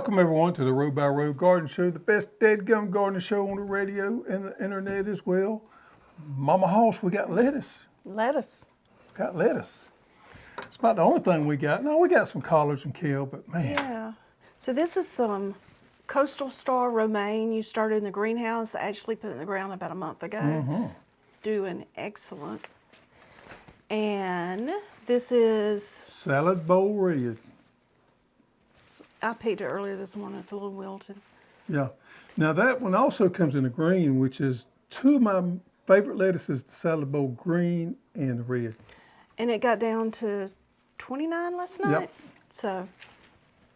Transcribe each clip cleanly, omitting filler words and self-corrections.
Welcome everyone to the Row by Row Garden Show, the best dead-gum gardening show on the radio and the internet as well. Mama Hoss, we got lettuce. Lettuce. Got lettuce. It's about the only thing we got. No, we got some collards and kale, but man. Yeah. So this is some Coastal Star romaine. You started in the greenhouse. I actually put it in the ground about a month ago. Doing excellent. And this is... Salad bowl red. I picked it earlier this morning. It's a little wilted. Yeah. Now that one also comes in a green, which is two of my favorite lettuces, the salad bowl green and the red. And it got down to 29 last night. Yep. So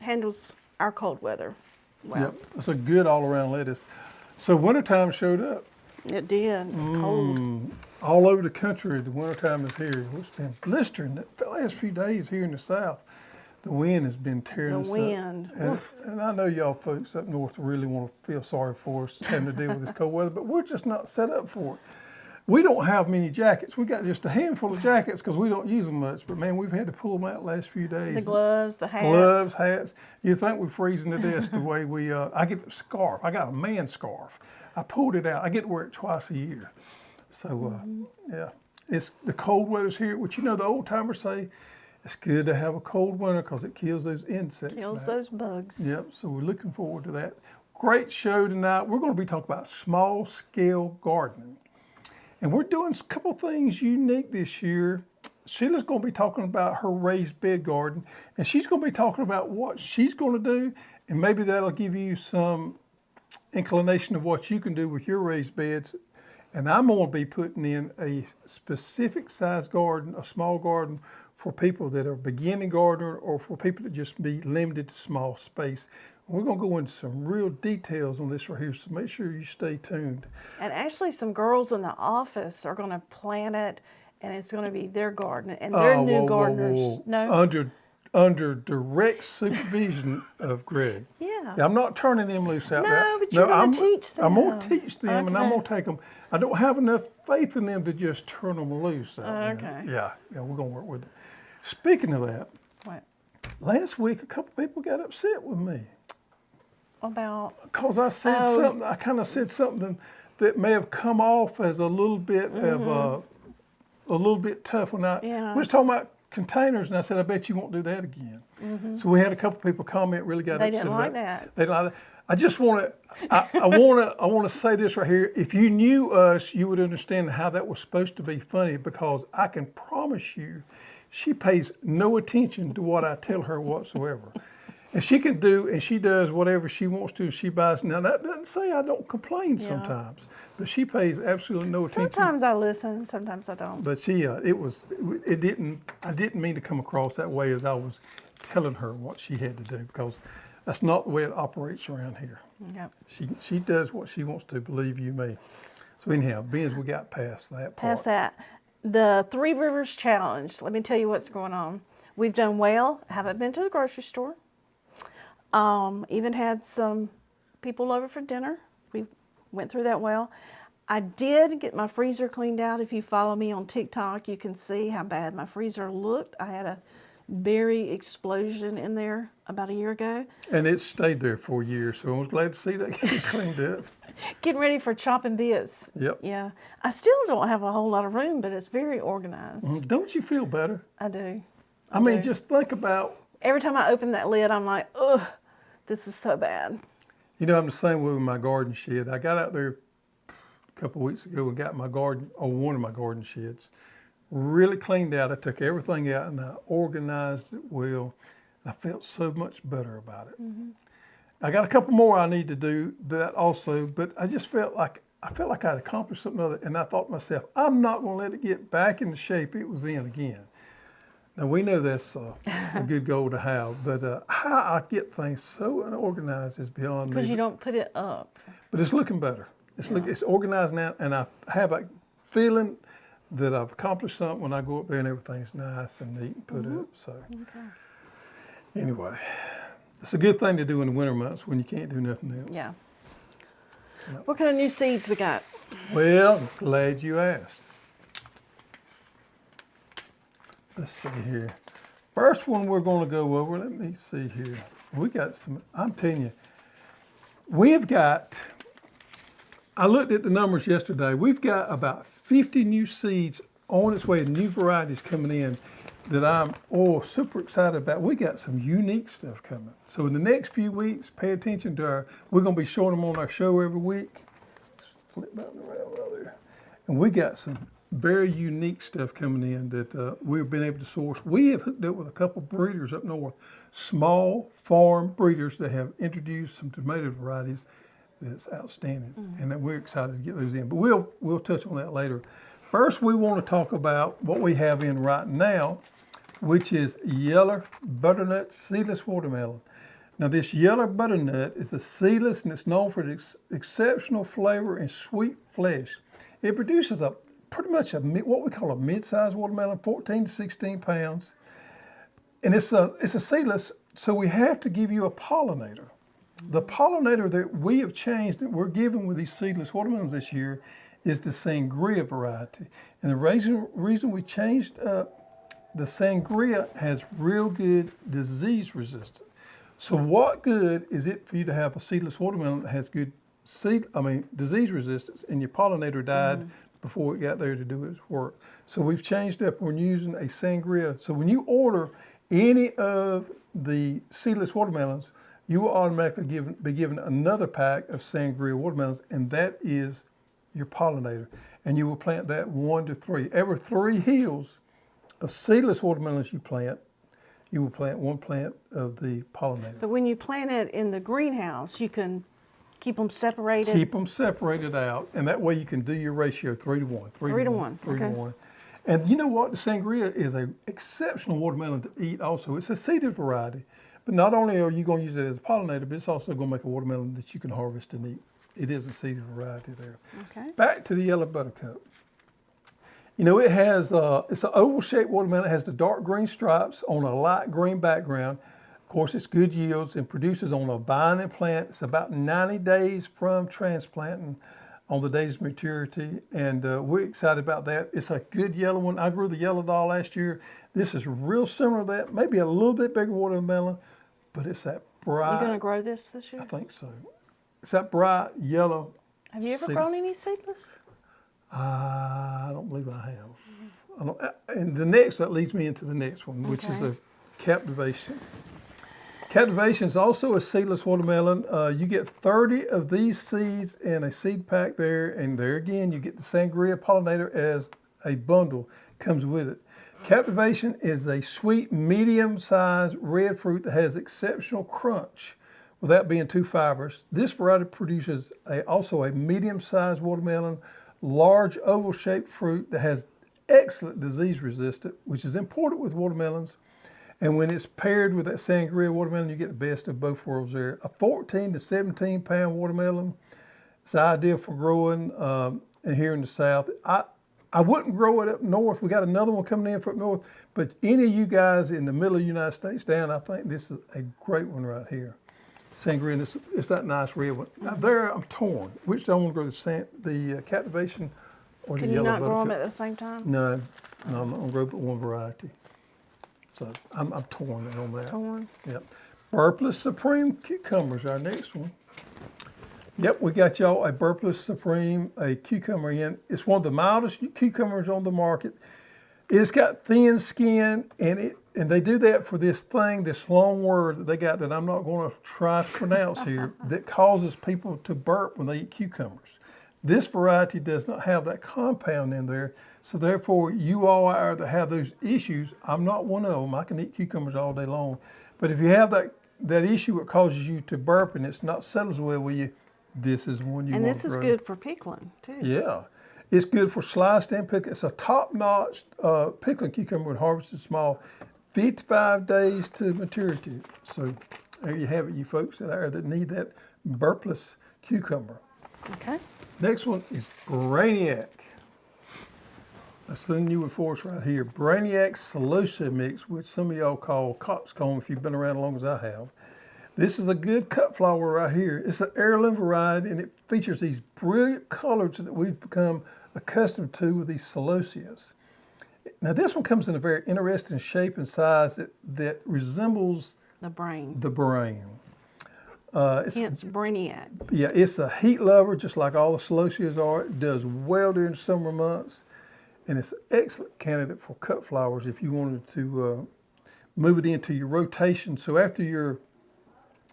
handles our cold weather well. Yep. It's a good all-around lettuce. So wintertime showed up. It did. It's cold. All over the country, the wintertime is here. It's been blistering the last few days here in the south. The wind has been tearing us up. And I know y'all folks up north really want to feel sorry for us having to deal with this cold weather, but we're just not set up for it. We don't have many jackets. We got just a handful of jackets because we don't use them much. But man, we've had to pull them out the last few days. The gloves, the hats. Gloves, hats. You think we're freezing to death the way we, I get a scarf. I got a man scarf. I pulled it out. I get to wear it twice a year. So yeah, it's the cold weather's here, which you know the old timers say, it's good to have a cold winter because it kills those insects. Kills those bugs. Yep, so we're looking forward to that. Great show tonight. We're going to be talking about small scale gardening. And we're doing a couple things unique this year. Sheila's going to be talking about her raised bed garden, and she's going to be talking about what she's going to do, and maybe that'll give you some inclination of what you can do with your raised beds. And I'm going to be putting in a specific size garden, a small garden, for people that are beginning gardener or for people that just be limited to small space. We're going to go into some real details on this right here, so make sure you stay tuned. And actually some girls in the office are going to plant it, and it's going to be their garden, and they're new gardeners. No? Under direct supervision of Greg. Yeah. I'm not turning them loose out there. No, but you're going to teach them. I'm going to teach them, and I'm Okay. going to take them. I don't have enough faith in them to just turn them loose out there. Okay. Yeah, we're going to work with them. Speaking of that, What? last week a couple people got upset with me. About? Because I said something, I kind of said something that may have come off as a little bit of a little bit tough when we was talking about containers, and I said, I bet you won't do that again. So we had a couple people comment, really got upset. They didn't like that. They didn't like that. I just want to, I want to say this right here. If you knew us, you would understand how that was supposed to be funny, because I can promise you, she pays no attention to what I tell her whatsoever. And she can do, and she does whatever she wants to. She buys. Now that doesn't say I don't complain sometimes, but she pays absolutely no attention. Sometimes I listen, sometimes I don't. But she, I didn't mean to come across that way as I was telling her what she had to do, because that's not the way it operates around here. Yep. She does what she wants to, believe you me. So anyhow, being as we got past that part. Past that. The Three Rivers Challenge. Let me tell you what's going on. We've done well. Haven't been to the grocery store. Even had some people over for dinner. We went through that well. I did get my freezer cleaned out. If you follow me on TikTok, you can see how bad my freezer looked. I had a berry explosion in there about a year ago. And it stayed there for a year, so I was glad to see that getting cleaned up. Getting ready for chopping bits. Yep. Yeah. I still don't have a whole lot of room, but it's very organized. Don't you feel better? I do. I mean, just think about... Every time I open that lid, I'm like, ugh, this is so bad. You know, I'm the same way with my garden shed. I got out there a couple of weeks ago and got my garden, or one of my garden sheds, really cleaned out. I took everything out and I organized it well. I felt so much better about it. I got a couple more I need to do that also, but I just felt like I'd accomplished something other, and I thought to myself, I'm not going to let it get back in the shape it was in again. Now, we know that's a good goal to have, but how I get things so unorganized is beyond me. Because you don't put it up. But it's looking better. It's organized now, and I have a feeling that I've accomplished something when I go up there and everything's nice and neat and put up. So anyway, it's a good thing to do in the winter months when you can't do nothing else. Yeah. What kind of new seeds we got? Well, glad you asked. Let's see here. First one we're going to go over, let me see here. We got some, I'm telling you, we've got, I looked at the numbers yesterday. We've got about 50 new seeds on its way, new varieties coming in that I'm super excited about. We got some unique stuff coming. So in the next few weeks, pay attention to we're gonna be showing them on our show every week. Flip that around right there. And we got some very unique stuff coming in that we've been able to source. We have hooked up with a couple breeders up north, small farm breeders that have introduced some tomato varieties that's outstanding, and that we're excited to get those in. But we'll touch on that later. First, we want to talk about what we have in right now, which is yellow butternut seedless watermelon. Now, this yellow butternut is a seedless, and it's known for its exceptional flavor and sweet flesh. It produces pretty much what we call a mid-sized watermelon, 14 to 16 pounds, and it's a seedless. So we have to give you a pollinator. The pollinator that we have changed that we're giving with these seedless watermelons this year is the sangria variety. And the reason we changed up, the sangria has real good disease resistance. So what good is it for you to have a seedless watermelon that has good disease resistance, and your pollinator died before it got there to do its work? So we've changed up. We're using a sangria. So when you order any of the seedless watermelons, you will automatically be given another pack of sangria watermelons, and that is your pollinator. And you will plant that 1 to 3. Every 3 hills of seedless watermelons you plant, you will plant 1 plant of the pollinator. But when you plant it in the greenhouse, you can keep them separated. Keep them separated out, and that way you can do your ratio 3 to 1. 3 to 1. 3 to Okay. 1. And you know what? The sangria is an exceptional watermelon to eat also. It's a seeded variety. But not only are you going to use it as a pollinator, but it's also going to make a watermelon that you can harvest and eat. It is a seeded variety there. Okay. Back to the yellow buttercup. You know, it has, it's an oval-shaped watermelon. It has the dark green stripes on a light green background. Of course, it's good yields and produces on a vine and plant. It's about 90 days from transplanting on the days of maturity, and we're excited about that. It's a good yellow one. I grew the yellow doll last year. This is real similar to that, maybe a little bit bigger watermelon, but it's that bright. You going to grow this year? I think so. It's that bright yellow. Have you ever seedless. grown any seedless? I don't believe I have. And that leads me into the next one, which is the Captivation. Captivation is also a seedless watermelon. You get 30 of these seeds in a seed pack there, and there again, you get the sangria pollinator as a bundle, comes with it. Captivation is a sweet, medium-sized red fruit that has exceptional crunch without being too fibrous. This variety produces also a medium-sized watermelon, large oval-shaped fruit that has excellent disease resistance, which is important with watermelons. And when it's paired with that sangria watermelon, you get the best of both worlds there. A 14 to 17 pound watermelon. It's ideal for growing here in the South. I wouldn't grow it up north. We got another one coming in from up north, but any of you guys in the middle of the United States down, I think this is a great one right here. Sangria, and it's that nice red one. Now there, I'm torn. Which do I want to grow, the Captivation or the Can you yellow not grow them buttercup? at the same time? No, I'm not going to grow but one variety. So I'm torn on that. Torn. Yep. Burpless Supreme cucumbers, our next one. Yep, we got y'all a Burpless Supreme, a cucumber in. It's one of the mildest cucumbers on the market. It's got thin skin, and they do that for this long word that they got that I'm not going to try to pronounce here, that causes people to burp when they eat cucumbers. This variety does not have that compound in there, so therefore you all out there that have those issues, I'm not one of them. I can eat cucumbers all day long. But if you have that issue that causes you to burp and it's not settles well with you, this is one you want to grow. And this is good for pickling, too. Yeah. It's good for sliced and pickling. It's a top-notch pickling cucumber when harvested small, 55 days to maturity. So there you have it, you folks that need that burpless cucumber. Okay. Next one is Brainiac. That's the new one for us right here. Brainiac Celosia mix, which some of y'all call coxcomb if you've been around as long as I have. This is a good cut flower right here. It's an heirloom variety, and it features these brilliant colors that we've become accustomed to with these celosias. Now this one comes in a very interesting shape and size that resembles The brain. the brain. Hence Brainiac. Yeah, it's a heat lover, just like all the Celosias are. It does well during summer months, and it's an excellent candidate for cut flowers if you wanted to move it into your rotation. So after your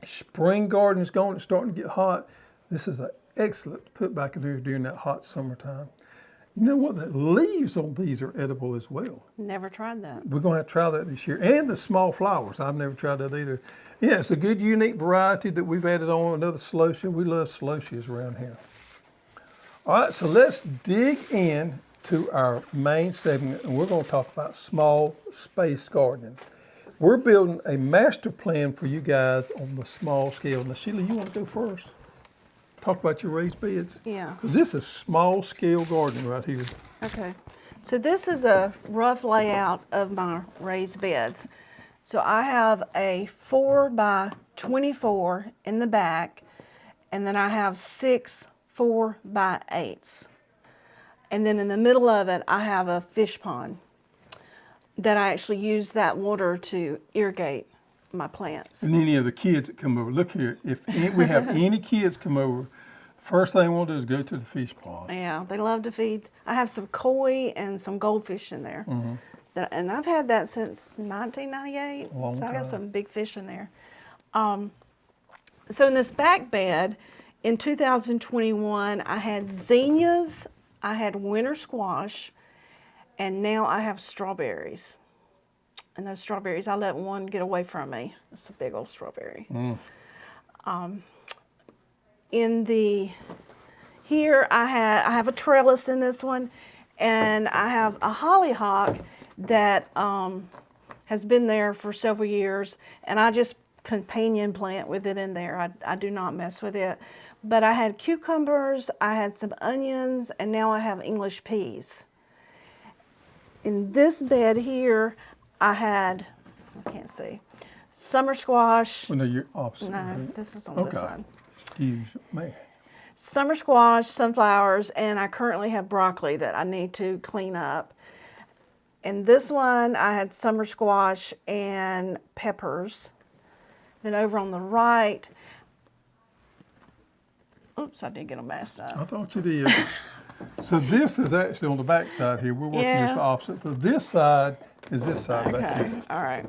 spring garden is gone, it's starting to get hot, this is an excellent to put back in there during that hot summertime. You know what? The leaves on these are edible as well. Never tried that. We're going to have to try that this year. And the small flowers. I've never tried that either. Yeah, it's a good, unique variety that we've added on. Another Celosia. We love Celosias around here. All right, so let's dig in to our main segment, and we're going to talk about small space gardening. We're building a master plan for you guys on the small scale. Now, Sheila, you want to go first? Talk about your raised beds? Yeah. Because this is small scale gardening right here. Okay. So this is a rough layout of my raised beds. So I have a 4 by 24 in the back, and then I have 6 4 by 8s. And then in the middle of it, I have a fish pond that I actually use that water to irrigate my plants. And any of the kids that come over, look here, if we have any kids come over, first thing we'll do is go to the fish pond. Yeah, they love to feed. I have some koi and some goldfish in there. And I've had that since 1998. Long so I time. got some big fish in there. So in this back bed, in 2021, I had zinnias, I had winter squash, and now I have strawberries. And those strawberries, I let one get away from me. It's a big old strawberry. Here I have a trellis in this one, and I have a hollyhock that has been there for several years, and I just companion plant with it in there. I do not mess with it. But I had cucumbers, I had some onions, and now I have English peas. In this bed here, I can't see, summer squash. Well, no, you're opposite. No, right? this is on this side. Excuse me. Summer squash, sunflowers, and I currently have broccoli that I need to clean up. And this one, I had summer squash and peppers. Then over on the right, oops, I did get them messed up. I thought you did. So this is actually on the back side here. We're working just the opposite. So this side is this side back Okay, here. all right.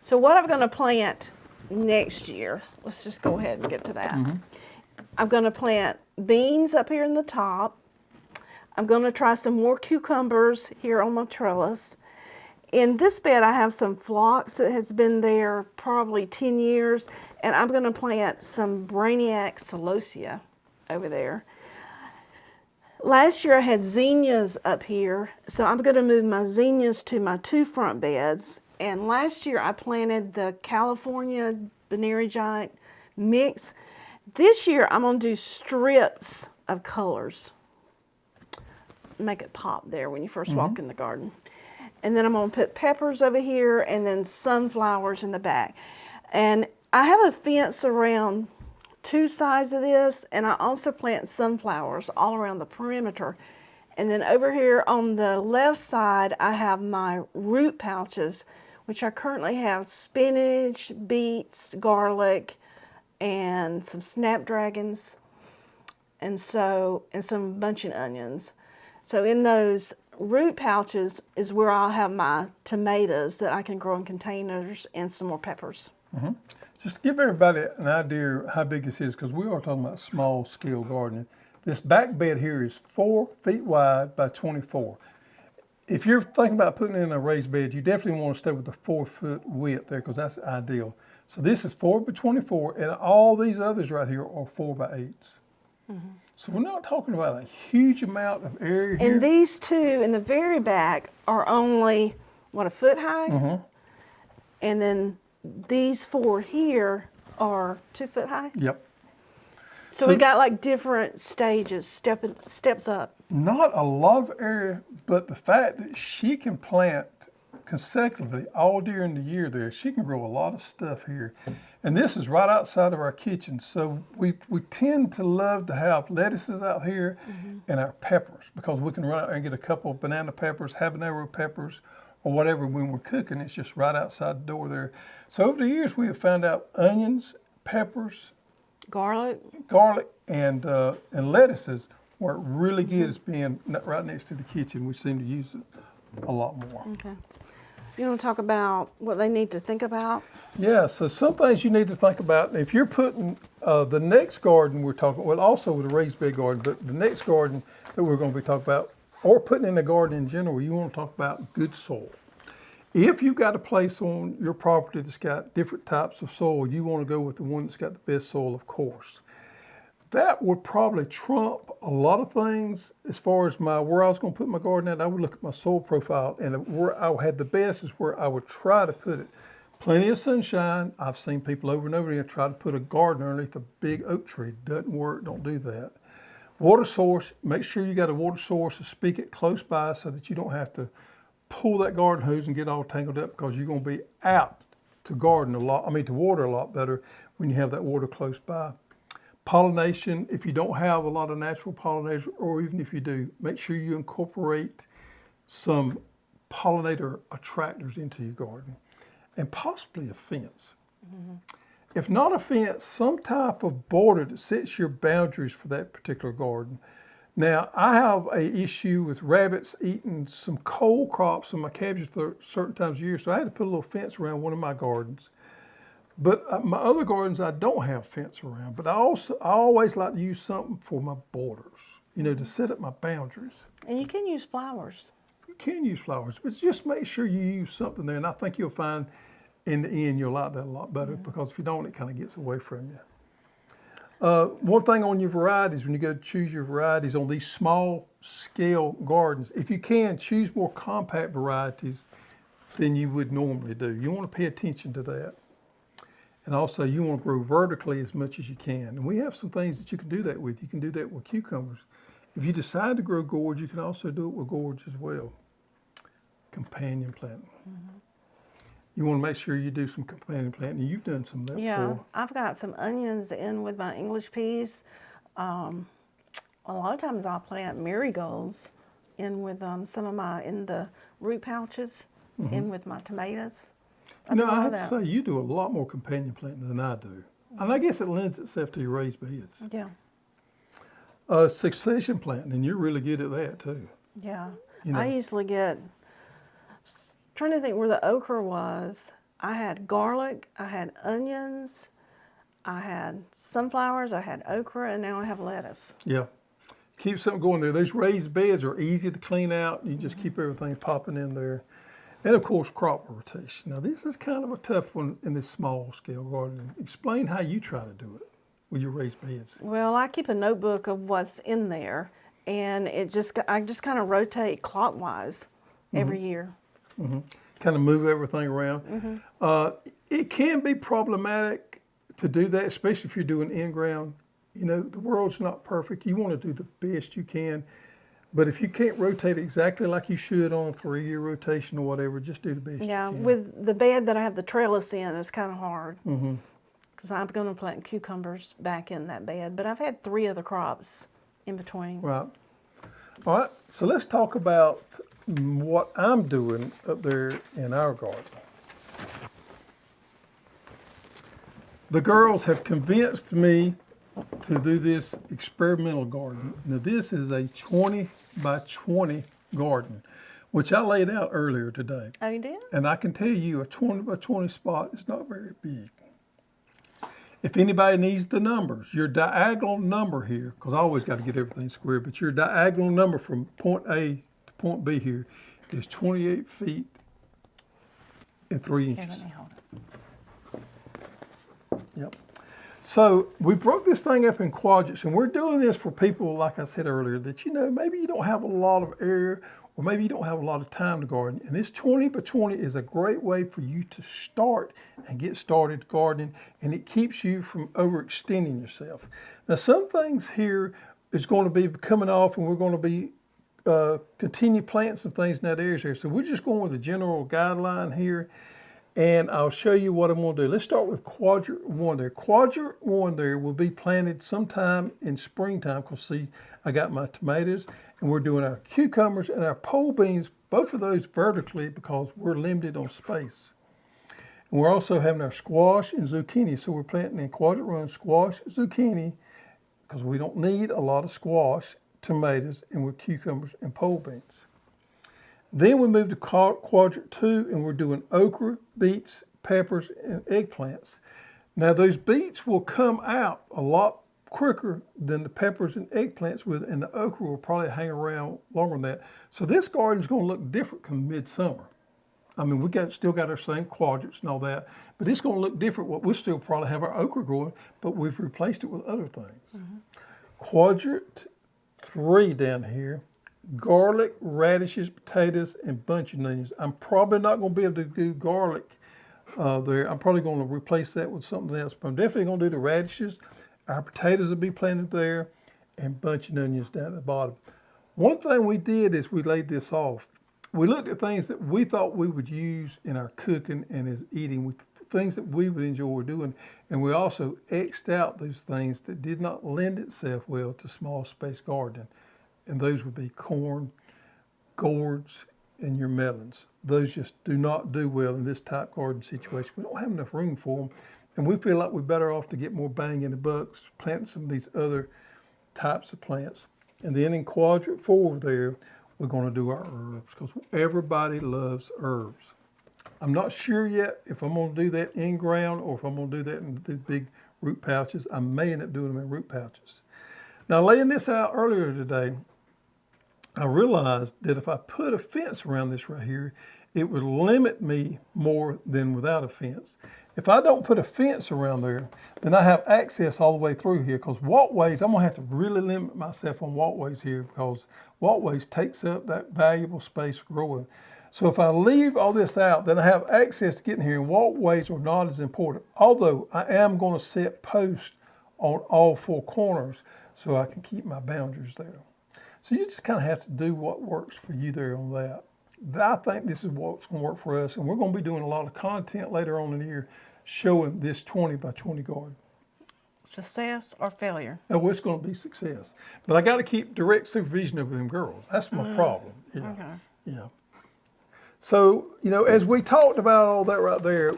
So what I'm going to plant next year, let's just go ahead and get to that. I'm going to plant beans up here in the top. I'm going to try some more cucumbers here on my trellis. In this bed, I have some phlox that has been there probably 10 years, and I'm going to plant some Brainiac Celosia over there. Last year I had zinnias up here, so I'm going to move my zinnias to my 2 front beds. And last year I planted the California Binary Giant mix. This year I'm going to do strips of colors. Make it pop there when you first walk in the garden. And then I'm going to put peppers over here and then sunflowers in the back. And I have a fence around 2 sides of this, and I also plant sunflowers all around the perimeter. And then over here on the left side, I have my root pouches, which I currently have spinach, beets, garlic, and some snapdragons, and some bunching onions. So in those root pouches is where I'll have my tomatoes that I can grow in containers and some more peppers. Just to give everybody an idea how big this is, because we are talking about small scale gardening. This back bed here is 4 feet wide by 24. If you're thinking about putting in a raised bed, you definitely want to stay with the 4 foot width there, because that's ideal. So this is 4 by 24, and all these others right here are 4 by 8s. So we're not talking about a huge amount of area here. And these 2 in the very back are only, what, a foot high? And then these 4 here are 2 foot high? Yep. So we got like different stages, steps up. Not a lot of area, but the fact that she can plant consecutively all during the year there, she can grow a lot of stuff here. And this is right outside of our kitchen. So we tend to love to have lettuces out here and our peppers, because we can run out and get a couple of banana peppers, habanero peppers, or whatever when we're cooking. It's just right outside the door there. So over the years, we have found out onions, peppers, Garlic. garlic, and lettuces work really good as being right next to the kitchen. We seem to use it a lot more. Okay. You want to talk about what they need to think about? Yeah, so some things you need to think about. If you're putting the next garden we're talking, well, also with a raised bed garden, but the next garden that we're going to be talking about, or putting in a garden in general, you want to talk about good soil. If you've got a place on your property that's got different types of soil, you want to go with the one that's got the best soil, of course. That would probably trump a lot of things as far as where I was going to put my garden at. I would look at my soil profile, and where I had the best is where I would try to put it. Plenty of sunshine. I've seen people over and over again try to put a garden underneath a big oak tree. Doesn't work. Don't do that. Water source. Make sure you got a water source, a spigot close by, so that you don't have to pull that garden hose and get all tangled up, because you're going to be apt to garden a lot. To water a lot better when you have that water close by. Pollination. If you don't have a lot of natural pollinators, or even if you do, make sure you incorporate some pollinator attractors into your garden. And possibly a fence. If not a fence, some type of border that sets your boundaries for that particular garden. Now, I have an issue with rabbits eating some cold crops in my cabbages certain times of year, so I had to put a little fence around one of my gardens. But my other gardens, I don't have fence around. But I always like to use something for my borders, to set up my boundaries. And you can use flowers. You can use flowers, but just make sure you use something there. And I think you'll find in the end you'll like that a lot better, because if you don't, it kind of gets away from you. One thing on your varieties, when you go to choose your varieties on these small scale gardens, if you can, choose more compact varieties than you would normally do. You want to pay attention to that. And also you want to grow vertically as much as you can. And we have some things that you can do that with. You can do that with cucumbers. If you decide to grow gourds, you can also do it with gourds as well. Companion planting. You want to make sure you do some companion planting. You've done some of that before. I've got some onions in with my English peas. A lot of times I'll plant marigolds in with some of in the root pouches, in with my tomatoes. I have to say, you do a lot more companion planting than I do. And I guess it lends itself to your raised beds. Yeah. Succession planting, and you're really good at that too. Yeah. I usually trying to think where the okra was. I had garlic, I had onions, I had sunflowers, I had okra, and now I have lettuce. Yeah. Keep something going there. Those raised beds are easy to clean out. You just keep everything popping in there. And of course, crop rotation. Now this is kind of a tough one in this small scale gardening. Explain how you try to do it with your raised beds. Well, I keep a notebook of what's in there, and I just kind of rotate clockwise every year. Kind of move everything around. It can be problematic to do that, especially if you're doing in-ground. The world's not perfect. You want to do the best you can. But if you can't rotate exactly like you should on a 3-year rotation or whatever, just do the best you can. With the bed that I have the trellis in, it's kind of hard. Because I'm going to plant cucumbers back in that bed. But I've had 3 other crops in between. Right. All right. So let's talk about what I'm doing up there in our garden. The girls have convinced me to do this experimental garden. Now this is a 20 by 20 garden, which I laid out earlier today. Oh, you did? And I can tell you a 20 by 20 spot is not very big. If anybody needs the numbers, your diagonal number here, because I always got to get everything square, but your diagonal number from point A to point B here is 28 feet and 3 inches. Here, let me hold it. Yep. So we broke this thing up in quadrants, and we're doing this for people, like I said earlier, that maybe you don't have a lot of area, or maybe you don't have a lot of time to garden. And this 20 by 20 is a great way for you to start and get started gardening, and it keeps you from overextending yourself. Now some things here is going to be coming off, and we're going to be continue planting some things in that area here. So we're just going with a general guideline here. And I'll show you what I'm going to do. Let's start with quadrant 1 there. Quadrant 1 there will be planted sometime in springtime, because see, I got my tomatoes And we're doing our cucumbers and our pole beans, both of those vertically because we're limited on space. And we're also having our squash and zucchini. So we're planting in quadrant run squash, zucchini, because we don't need a lot of squash, tomatoes, and with cucumbers and pole beans. Then we move to quadrant 2 and we're doing okra, beets, peppers, and eggplants. Now those beets will come out a lot quicker than the peppers and eggplants will, and the okra will probably hang around longer than that. So this garden's gonna look different come midsummer. I mean, still got our same quadrants and all that, but it's gonna look different. We'll still probably have our okra growing, but we've replaced it with other things. Quadrant 3 down here, garlic, radishes, potatoes, and bunching onions. I'm probably not gonna be able to do garlic there. I'm probably gonna replace that with something else, but I'm definitely gonna do the radishes. Our potatoes will be planted there, and bunching onions down at the bottom. One thing we did is we laid this off. We looked at things that we thought we would use in our cooking and as eating, things that we would enjoy doing. And we also X'd out those things that did not lend itself well to small space gardening. And those would be corn, gourds, and your melons. Those just do not do well in this type garden situation. We don't have enough room for them. And we feel like we're better off to get more bang in the bucks, planting some of these other types of plants. And then in quadrant 4 there, we're gonna do our herbs because everybody loves herbs. I'm not sure yet if I'm gonna do that in ground or if I'm gonna do that in the big root pouches. I may end up doing them in root pouches. Now laying this out earlier today, I realized that if I put a fence around this right here, it would limit me more than without a fence. If I don't put a fence around there, then I have access all the way through here because walkways, I'm gonna have to really limit myself on walkways here because walkways takes up that valuable space for growing. So if I leave all this out, then I have access to getting here, and walkways are not as important. Although I am gonna set posts on all 4 corners so I can keep my boundaries there. So you just kind of have to do what works for you there on that. I think this is what's going to work for us, and we're going to be doing a lot of content later on in the year showing this 20 by 20 garden. Success or failure? Oh, it's going to be success. But I got to keep direct supervision over them girls. That's my problem. Yeah. Okay. Yeah. So, you know, as we talked about all that right there,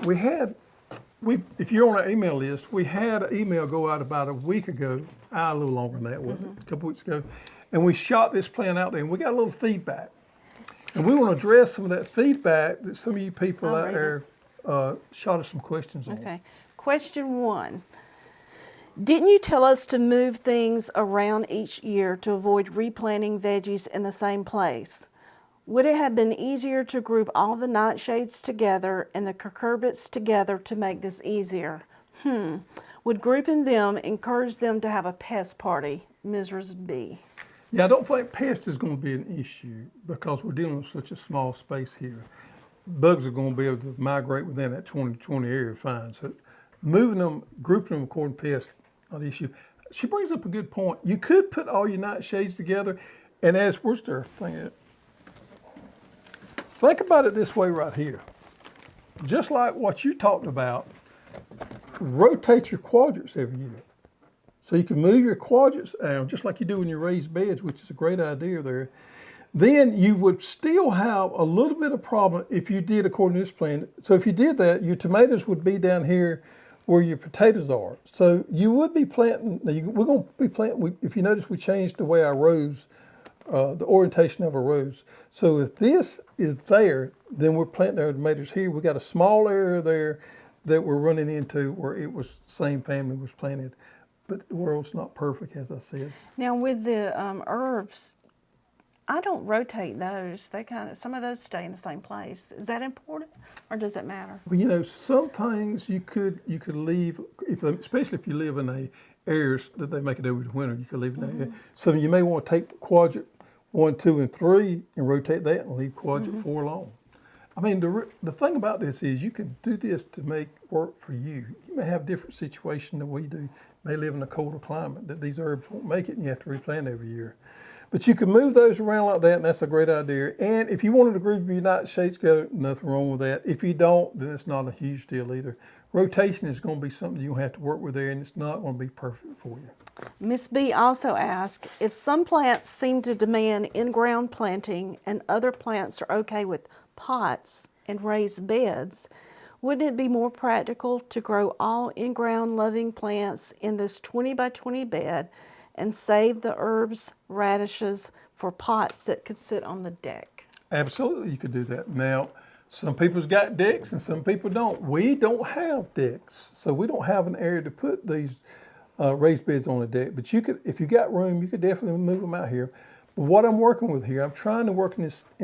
if you're on our email list, we had an email go out about a week ago, a little longer than that, wasn't it? A couple weeks ago. And we shot this plan out there, and we got a little feedback. And we want to address some of that feedback that some of you people out there shot us some questions on. Okay. Question 1. Didn't you tell us to move things around each year to avoid replanting veggies in the same place? Would it have been easier to group all the nightshades together and the cucurbits together to make this easier? Would grouping them encourage them to have a pest party? Mrs. B. Yeah, I don't think pest is going to be an issue because we're dealing with such a small space here. Bugs are going to be able to migrate within that 20-20 area fine. So moving them, grouping them according to pest, not an issue. She brings up a good point. You could put all your nightshades together, and as where's their thing at? Think about it this way right here. Just like what you talked about, rotate your quadrants every year. So you can move your quadrants down just like you do in your raised beds, which is a great idea there. Then you would still have a little bit of problem if you did according to this plan. So if you did that, your tomatoes would be down here where your potatoes are. So you would be planting, we're going to be planting, if you notice we changed the way our rows, the orientation of our rows. So if this is there, then we're planting our tomatoes here. We got a small area there that we're running into where it was same family was planted. But the world's not perfect, as I said. Now with the herbs, I don't rotate those. They some of those stay in the same place. Is that important, or does it matter? Well, you know, some things you could leave, especially if you live in areas that they make it over the winter. You could leave in that area. So you may want to take quadrant 1, 2, and 3 and rotate that and leave quadrant 4 alone. I mean, the thing about this is you can do this to make work for you. You may have a different situation than we do. You may live in a colder climate that these herbs won't make it and you have to replant every year. But you can move those around like that, and that's a great idea. And if you wanted to group your nightshades together, nothing wrong with that. If you don't, then it's not a huge deal either. Rotation is going to be something you'll have to work with there, and it's not going to be perfect for you. Miss B also asked, if some plants seem to demand in-ground planting and other plants are okay with pots and raised beds, wouldn't it be more practical to grow all in-ground loving plants in this 20 by 20 bed and save the herbs, radishes for pots that could sit on the deck? Absolutely, you could do that. Now, some people's got decks and some people don't. We don't have decks, so we don't have an area to put these raised beds on the deck. But you could, if you got room, you could definitely move them out here. But what I'm working with here, I'm trying to work in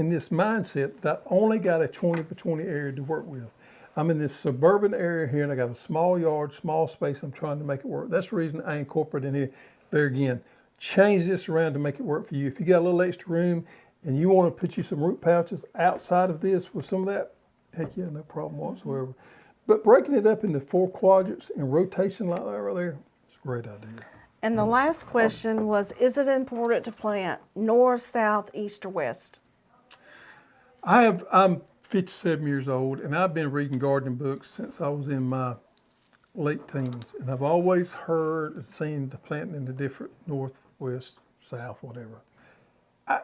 this mindset that I only got a 20 by 20 area to work with. I'm in this suburban area here, and I got a small yard, small space. I'm trying to make it work. That's the reason I incorporate in here. There again, change this around to make it work for you. If you got a little extra room and you want to put you some root pouches outside of this with some of that, heck yeah, no problem whatsoever. But breaking it up into 4 quadrants and rotation like that right there, it's a great idea. And the last question was, is it important to plant north, south, east, or west? I'm 57 years old, and I've been reading gardening books since I was in my late teens. And I've always heard and seen the planting in the different north, west, south, whatever.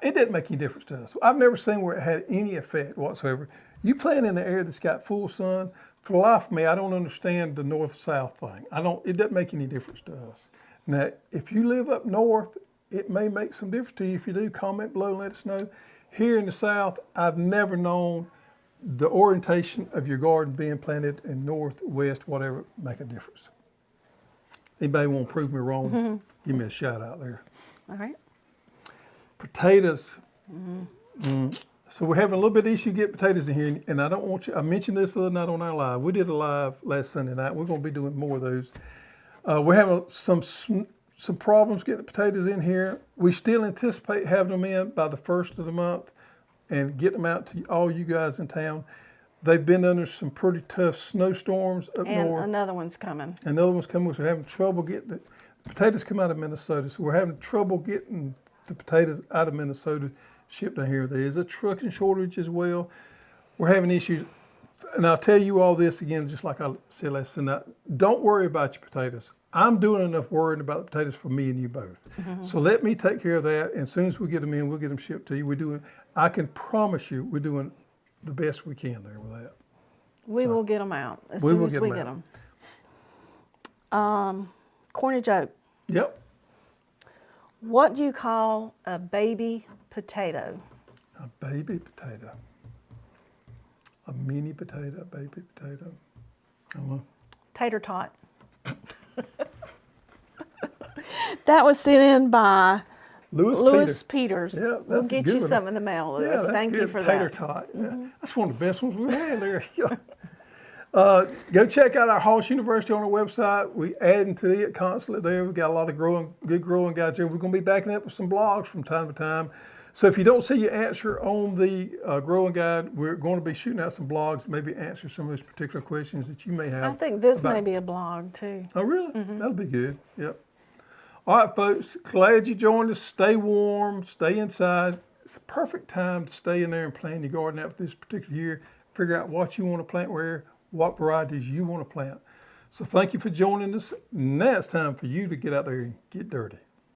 It didn't make any difference to us. I've never seen where it had any effect whatsoever. You plant in an area that's got full sun. For the life of me, I don't understand the north-south thing. It doesn't make any difference to us. Now, if you live up north, it may make some difference to you. If you do, comment below and let us know. Here in the south, I've never known the orientation of your garden being planted in north, west, whatever, make a difference. Anybody want to prove me wrong? Give me a shout out there. All right. Potatoes. So we're having a little bit of issue getting potatoes in here, and I don't want you, I mentioned this the other night on our live. We did a live last Sunday night. We're going to be doing more of those. We're having some problems getting the potatoes in here. We still anticipate having them in by the 1st of the month and getting them out to all you guys in town. They've been under some pretty tough snowstorms up north. And another one's coming. Another one's coming. We're having trouble getting the potatoes come out of Minnesota, so we're having trouble getting the potatoes out of Minnesota shipped down here. There is a trucking shortage as well. We're having issues. And I'll tell you all this again, just like I said last night. Don't worry about your potatoes. I'm doing enough worrying about the potatoes for me and you both. So let me take care of that. And as soon as we get them in, we'll get them shipped to you. I can promise you, we're doing the best we can there with that. We will get them out as soon as we get them. Corny joke. Yep. What do you call a baby potato? A baby potato. A mini potato, baby potato. I don't know. Tater tot. That was sent in by Lewis Peters. Yeah, we'll get you some in the mail, Lewis. Yeah, Thank you for tater that. tot. Yeah. That's one of the best ones we've had there. Go check out our Hoss University on our website. We adding to it constantly there. We've got a lot of good growing guides there. We're going to be backing up with some blogs from time to time. So if you don't see your answer on the growing guide, we're going to be shooting out some blogs, maybe answer some of those particular questions that you may have. I think this may be a blog too. Oh, really? That'll be good. Yep. All right, folks. Glad you joined us. Stay warm. Stay inside. It's a perfect time to stay in there and plan your garden out for this particular year. Figure out what you want to plant where, what varieties you want to plant. So thank you for joining us. Now it's time for you to get out there and get dirty.